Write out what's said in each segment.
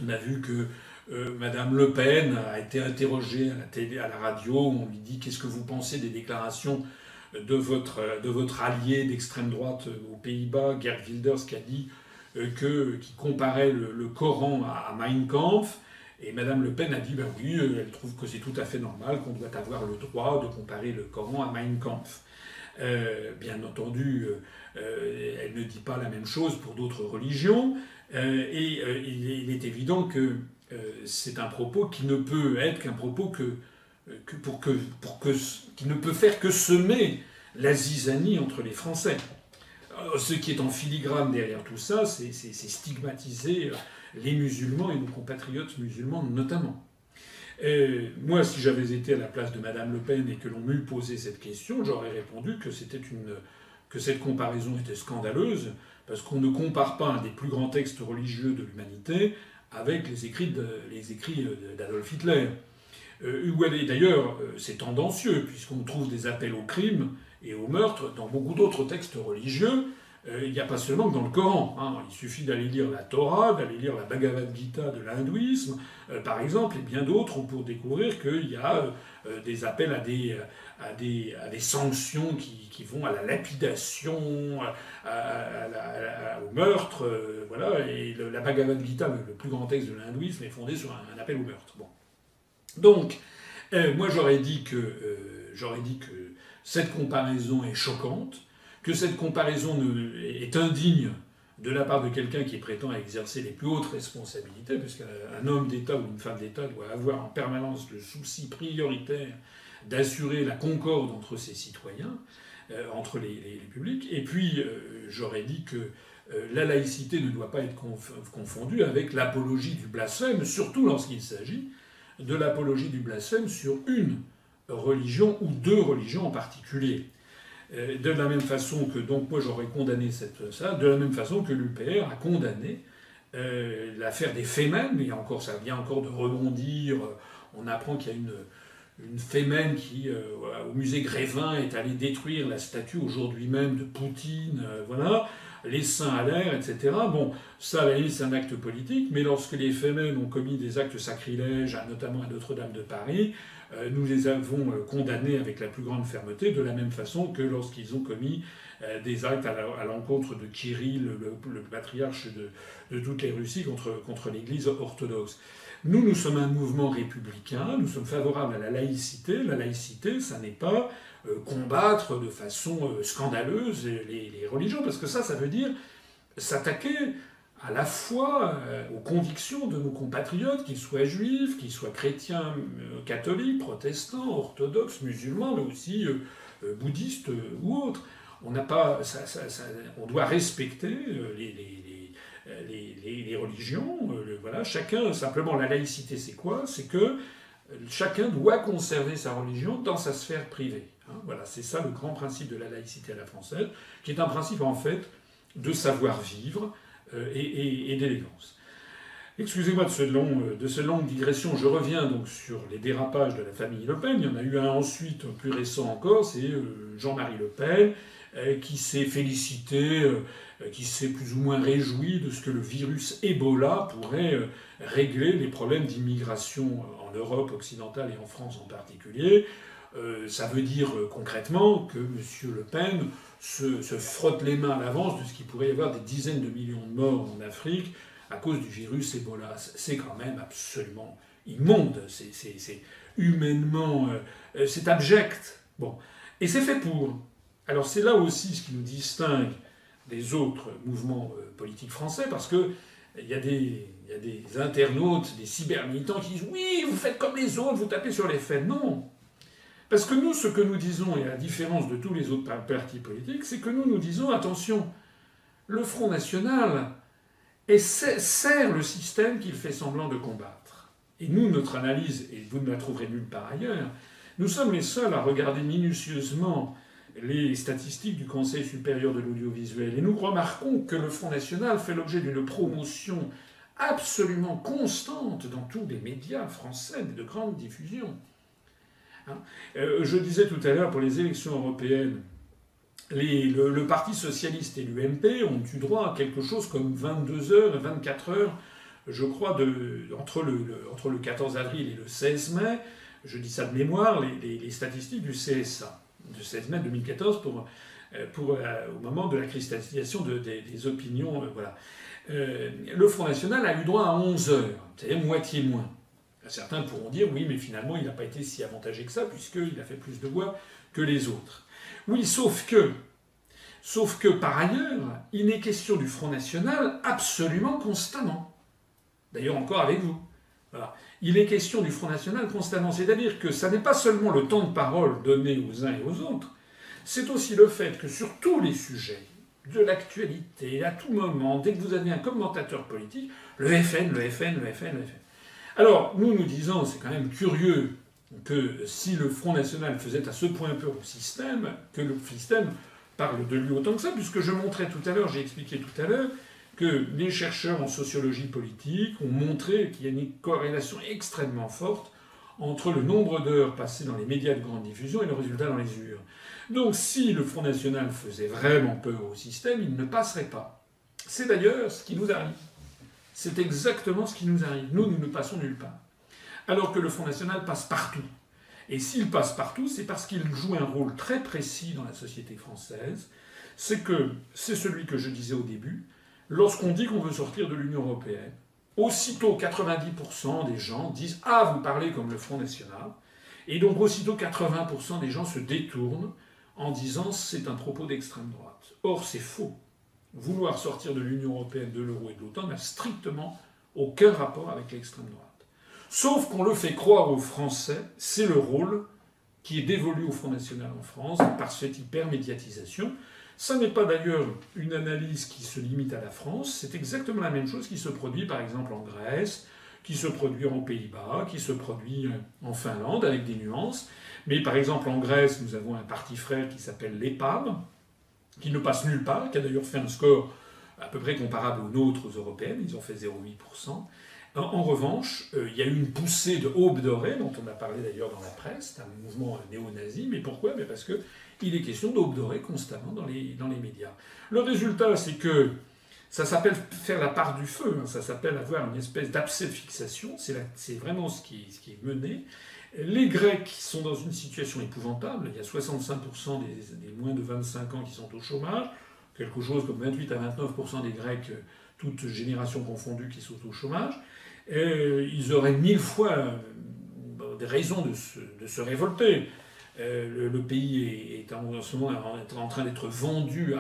On a vu que Madame Le Pen a été interrogée à la télé, à la radio. On lui dit qu'est-ce que vous pensez des déclarations de votre allié d'extrême droite aux Pays-Bas, Geert Wilders, qui a dit qui comparait le Coran à Mein Kampf. Et Madame Le Pen a dit ben oui, elle trouve que c'est tout à fait normal, qu'on doit avoir le droit de comparer le Coran à Mein Kampf. Bien entendu, elle ne dit pas la même chose pour d'autres religions. Il est évident que c'est un propos qui ne peut être qu'un propos qui ne peut faire que semer la zizanie entre les Français. Ce qui est en filigrane derrière tout ça, c'est stigmatiser les musulmans et nos compatriotes musulmans notamment. Moi, si j'avais été à la place de Madame Le Pen et que l'on m'eût posé cette question, j'aurais répondu que cette comparaison était scandaleuse, parce qu'on ne compare pas un des plus grands textes religieux de l'humanité avec les écrits d'Adolf Hitler. D'ailleurs, c'est tendancieux, puisqu'on trouve des appels au crime et au meurtre dans beaucoup d'autres textes religieux. Il n'y a pas seulement que dans le Coran. Hein. Il suffit d'aller lire la Torah, d'aller lire la Bhagavad Gita de l'hindouisme, par exemple, et bien d'autres, pour découvrir qu'il y a des appels à des sanctions qui vont à la lapidation, au meurtre. Voilà. Et la Bhagavad Gita, le plus grand texte de l'hindouisme, est fondé sur un appel au meurtre. Bon. Donc, moi j'aurais dit que cette comparaison est choquante, que cette comparaison est indigne de la part de quelqu'un qui prétend exercer les plus hautes responsabilités, parce qu'un homme d'État ou une femme d'État doit avoir en permanence le souci prioritaire d'assurer la concorde entre ses citoyens, entre les publics. Et puis, j'aurais dit que la laïcité ne doit pas être confondue avec l'apologie du blasphème, surtout lorsqu'il s'agit de l'apologie du blasphème sur une religion ou deux religions en particulier. De la même façon que, donc moi j'aurais condamné ça, de la même façon que l'UPR a condamné l'affaire des Femen. Ça vient encore de rebondir. On apprend qu'il y a une Femen qui, au musée Grévin, est allée détruire la statue aujourd'hui même de Poutine, voilà, les seins à l'air, etc. Bon, ça, à la limite, c'est un acte politique, mais lorsque les Femen ont commis des actes sacrilèges, notamment à Notre-Dame de Paris, nous les avons condamnés avec la plus grande fermeté, de la même façon que lorsqu'ils ont commis des actes à l'encontre de Kirill, le patriarche de toutes les Russies, contre l'Église orthodoxe. Nous sommes un mouvement républicain, nous sommes favorables à la laïcité. La laïcité, ça n'est pas combattre de façon scandaleuse les religions, parce que ça veut dire s'attaquer à la fois aux convictions de nos compatriotes, qu'ils soient juifs, qu'ils soient chrétiens, catholiques, protestants, orthodoxes, musulmans, mais aussi bouddhistes ou autres. On doit respecter les religions. Voilà. Chacun, simplement, la laïcité, c'est quoi? C'est que chacun doit conserver sa religion dans sa sphère privée. Hein. Voilà, c'est ça le grand principe de la laïcité à la française, qui est un principe, en fait, de savoir-vivre, et d'élégance. Excusez-moi de cette longue digression. Je reviens donc sur les dérapages de la famille Le Pen. Il y en a eu un ensuite, plus récent encore, c'est Jean-Marie Le Pen, qui s'est félicité, qui s'est plus ou moins réjoui de ce que le virus Ebola pourrait régler les problèmes d'immigration en Europe occidentale et en France en particulier. Ça veut dire concrètement que M. Le Pen se frotte les mains à l'avance de ce qu'il pourrait y avoir des dizaines de millions de morts en Afrique à cause du virus Ebola. C'est quand même absolument immonde. C'est humainement... c'est abject. Bon. Et c'est fait pour. Alors c'est là aussi ce qui nous distingue des autres mouvements politiques français, parce que il y a des internautes, des cybermilitants qui disent « Oui, vous faites comme les autres, vous tapez sur les faits. » Non. Parce que nous, ce que nous disons, et à la différence de tous les autres partis politiques, c'est que nous disons, attention, le Front National sert le système qu'il fait semblant de combattre. Et nous, notre analyse, et vous ne la trouverez nulle part ailleurs, nous sommes les seuls à regarder minutieusement les statistiques du Conseil supérieur de l'audiovisuel. Et nous remarquons que le Front National fait l'objet d'une promotion absolument constante dans tous les médias français de grande diffusion. Je disais tout à l'heure, pour les élections européennes, le Parti socialiste et l'UMP ont eu droit à quelque chose comme 22 heures et 24 heures je crois, entre le 14 avril et le 16 mai, je dis ça de mémoire, les statistiques du CSA, du 16 mai 2014, au moment de la cristallisation des opinions. Voilà. Le Front National a eu droit à 11 heures, c'est-à-dire moitié moins. Certains pourront dire oui, mais finalement, il n'a pas été si avantagé que ça, puisqu'il a fait plus de voix que les autres. Oui, sauf que par ailleurs, il est question du Front National absolument constamment. D'ailleurs, encore avec vous. Voilà. Il est question du Front National constamment. C'est-à-dire que ça n'est pas seulement le temps de parole donné aux uns et aux autres, c'est aussi le fait que sur tous les sujets de l'actualité, à tout moment, dès que vous avez un commentateur politique, le FN. Alors, nous disons, c'est quand même curieux que si le Front National faisait à ce point peur au système, que le système parle de lui autant que ça, puisque je montrais tout à l'heure, j'ai expliqué tout à l'heure, que les chercheurs en sociologie politique ont montré qu'il y a une corrélation extrêmement forte entre le nombre d'heures passées dans les médias de grande diffusion et le résultat dans les urnes. Donc si le Front National faisait vraiment peur au système, il ne passerait pas. C'est d'ailleurs ce qui nous arrive. C'est exactement ce qui nous arrive. Nous ne passons nulle part. Alors que le Front National passe partout. Et s'il passe partout, c'est parce qu'il joue un rôle très précis dans la société française. C'est celui que je disais au début. Lorsqu'on dit qu'on veut sortir de l'Union européenne, aussitôt 90% des gens disent « Ah, vous parlez comme le Front National ». Et donc aussitôt 80% des gens se détournent en disant « C'est un propos d'extrême droite ». Or, c'est faux. Vouloir sortir de l'Union européenne, de l'euro et de l'OTAN n'a strictement aucun rapport avec l'extrême droite. Sauf qu'on le fait croire aux Français, c'est le rôle qui est dévolu au Front National en France par cette hypermédiatisation. Ça n'est pas d'ailleurs une analyse qui se limite à la France, c'est exactement la même chose qui se produit par exemple en Grèce, qui se produit aux Pays-Bas, qui se produit en Finlande avec des nuances. Mais par exemple en Grèce, nous avons un parti frère qui s'appelle l'EPAM, qui ne passe nulle part, qui a d'ailleurs fait un score à peu près comparable aux nôtres, aux européennes, ils ont fait 0,8%. En revanche, il y a eu une poussée de Aube dorée, dont on a parlé d'ailleurs dans la presse, c'est un mouvement néo-nazi, mais pourquoi ? Parce qu'il est question d'Aube dorée constamment dans les médias. Le résultat, c'est que ça s'appelle faire la part du feu, ça s'appelle avoir une espèce d'abcès de fixation, c'est vraiment ce qui est mené. Les Grecs sont dans une situation épouvantable, il y a 65% des moins de 25 ans qui sont au chômage, quelque chose comme 28 à 29% des Grecs, toutes générations confondues, qui sont au chômage. Ils auraient 1000 fois des raisons de se révolter. Le pays est en ce moment en train d'être vendu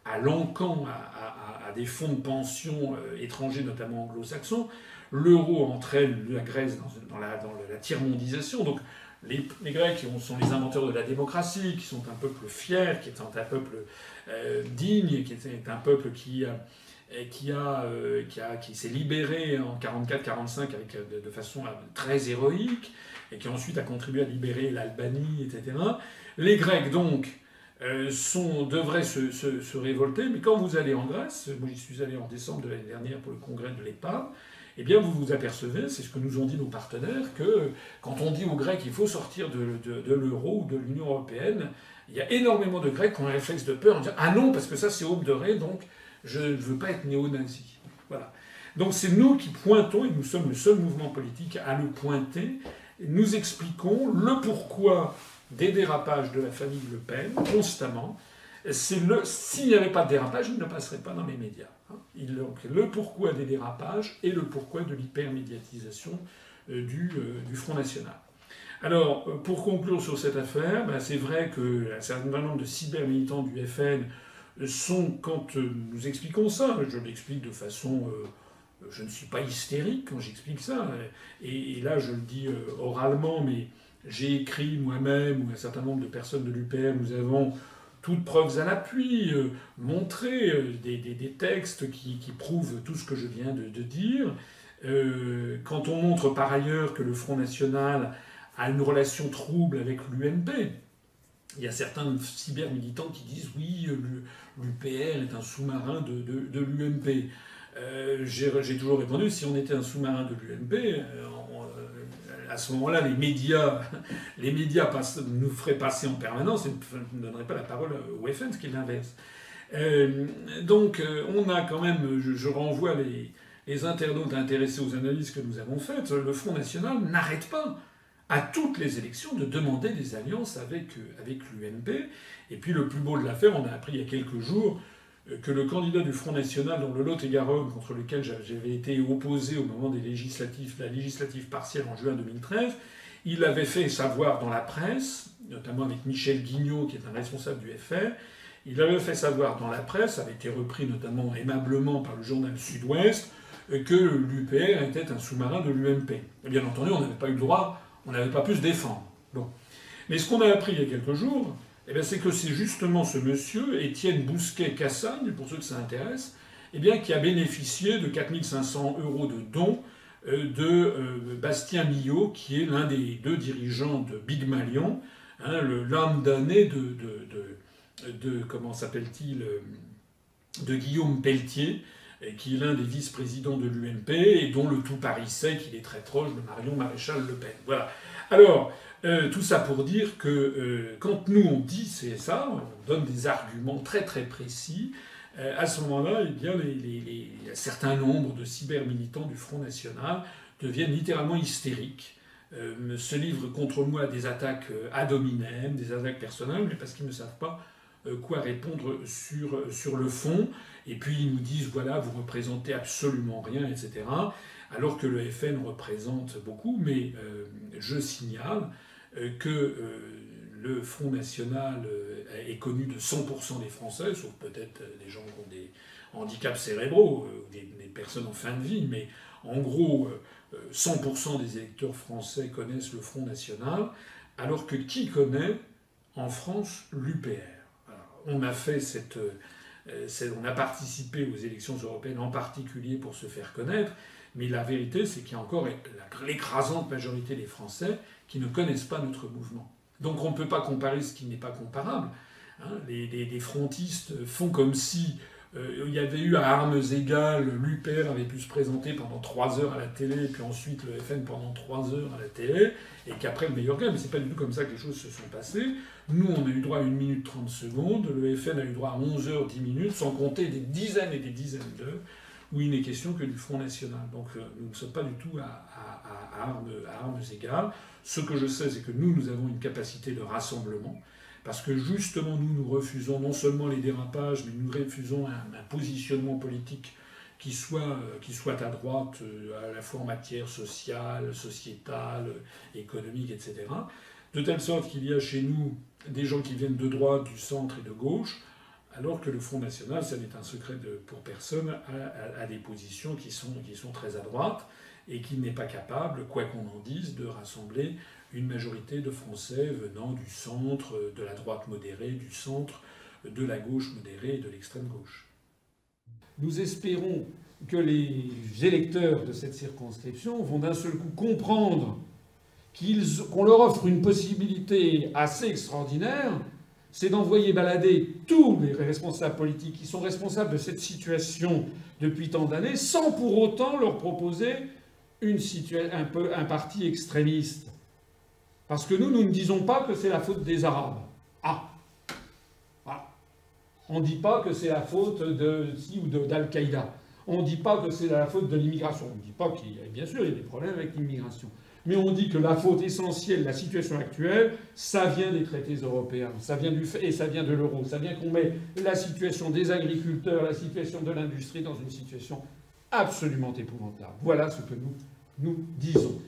à l'encan, à des fonds de pension étrangers, notamment anglo-saxons. L'euro entraîne la Grèce dans la tiers-mondisation. Donc les Grecs sont les inventeurs de la démocratie, qui sont un peuple fier, qui est un peuple digne, qui est un peuple qui s'est libéré en 44-45 de façon très héroïque, et qui ensuite a contribué à libérer l'Albanie, etc. Les Grecs, donc, devraient se révolter, mais quand vous allez en Grèce, moi j'y suis allé en décembre de l'année dernière pour le congrès de l'EPAM, eh bien vous vous apercevez, c'est ce que nous ont dit nos partenaires, que quand on dit aux Grecs qu'il faut sortir de l'euro ou de l'Union européenne, il y a énormément de Grecs qui ont un réflexe de peur en disant « Ah non, parce que ça c'est Aube dorée, donc je ne veux pas être néo-nazi ». Voilà. Donc c'est nous qui pointons, et nous sommes le seul mouvement politique à le pointer, nous expliquons le pourquoi des dérapages de la famille Le Pen, constamment. S'il n'y avait pas de dérapage, il ne passerait pas dans les médias. Donc le pourquoi des dérapages et le pourquoi de l'hypermédiatisation du Front National. Alors, pour conclure sur cette affaire, c'est vrai qu'un certain nombre de cybermilitants du FN quand nous expliquons ça, je l'explique de façon... je ne suis pas hystérique quand j'explique ça. Et là, je le dis oralement, mais j'ai écrit moi-même, ou un certain nombre de personnes de l'UPR, nous avons toutes preuves à l'appui, montré des textes qui prouvent tout ce que je viens de dire. Quand on montre par ailleurs que le Front National a une relation trouble avec l'UMP, il y a certains cybermilitants qui disent « oui, l'UPR est un sous-marin de l'UMP ». J'ai toujours répondu, si on était un sous-marin de l'UMP, à ce moment-là, les médias nous feraient passer en permanence et ne donneraient pas la parole au FN, ce qui est l'inverse. Donc, on a quand même, je renvoie les internautes intéressés aux analyses que nous avons faites, le Front National n'arrête pas à toutes les élections de demander des alliances avec l'UMP. Et puis le plus beau de l'affaire, on a appris il y a quelques jours que le candidat du Front National dans le Lot-et-Garonne, contre lequel j'avais été opposé au moment des législatives, la législative partielle en juin 2013, il avait fait savoir dans la presse, notamment avec Michel Guignot, qui est un responsable du FR, il avait fait savoir dans la presse, ça avait été repris notamment aimablement par le journal Sud-Ouest, que l'UPR était un sous-marin de l'UMP. Et bien entendu, on n'avait pas eu le droit, on n'avait pas pu se défendre. Bon. Mais ce qu'on a appris il y a quelques jours, eh bien, c'est que c'est justement ce monsieur, Étienne Bousquet-Cassagne, pour ceux que ça intéresse, eh bien, qui a bénéficié de 4 500 € de dons de Bastien Millot, qui est l'un des deux dirigeants de Big Malion, hein, l'âme damnée de comment s'appelle-t-il, de Guillaume Pelletier, qui est l'un des vice-présidents de l'UMP et dont le tout Paris sait qu'il est très proche de Marion Maréchal Le Pen. Voilà. Alors, tout ça pour dire que quand nous on dit c'est ça, on donne des arguments très très précis, à ce moment-là, eh bien, un certain nombre de cyber-militants du Front National deviennent littéralement hystériques, se livrent contre moi à des attaques ad hominem, des attaques personnelles, mais parce qu'ils ne savent pas quoi répondre sur le fond. Et puis ils nous disent, voilà, vous représentez absolument rien, etc. Alors que le FN représente beaucoup, mais je signale que le Front National est connu de 100% des Français, sauf peut-être des gens qui ont des handicaps cérébraux, ou des personnes en fin de vie, mais en gros, 100% des électeurs français connaissent le Front National, alors que qui connaît en France l'UPR? On a fait on a participé aux élections européennes en particulier pour se faire connaître, mais la vérité, c'est qu'il y a encore l'écrasante majorité des Français qui ne connaissent pas notre mouvement. Donc on ne peut pas comparer ce qui n'est pas comparable. Hein, les frontistes font comme si il y avait eu à armes égales, l'UPR avait pu se présenter pendant 3 heures à la télé, puis ensuite le FN pendant 3 heures à la télé, et qu'après le meilleur gagne. Mais c'est pas du tout comme ça que les choses se sont passées. Nous, on a eu droit à 1 minute 30 secondes, le FN a eu droit à 11 heures 10 minutes, sans compter des dizaines et des dizaines d'heures où il n'est question que du Front National. Donc nous ne sommes pas du tout à armes égales. Ce que je sais, c'est que nous avons une capacité de rassemblement, parce que justement, nous refusons non seulement les dérapages, mais nous refusons un positionnement politique qui soit à droite, à la fois en matière sociale, sociétale, économique, etc. De telle sorte qu'il y a chez nous des gens qui viennent de droite, du centre et de gauche, alors que le Front National, ça n'est un secret pour personne, a des positions qui sont très à droite et qui n'est pas capable, quoi qu'on en dise, de rassembler une majorité de Français venant du centre, de la droite modérée, du centre, de la gauche modérée et de l'extrême gauche. Nous espérons que les électeurs de cette circonscription vont d'un seul coup comprendre qu'on leur offre une possibilité assez extraordinaire, c'est d'envoyer balader tous les responsables politiques qui sont responsables de cette situation depuis tant d'années, sans pour autant leur proposer un parti extrémiste. Parce que nous ne disons pas que c'est la faute des Arabes. Ah, voilà. On ne dit pas que c'est la faute de ci ou d'Al-Qaïda. On ne dit pas que c'est la faute de l'immigration. On ne dit pas qu'il y a, bien sûr, il y a des problèmes avec l'immigration. Mais on dit que la faute essentielle de la situation actuelle, ça vient des traités européens, ça vient de l'euro, ça vient qu'on met la situation des agriculteurs, la situation de l'industrie dans une situation absolument épouvantable. Voilà ce que nous disons.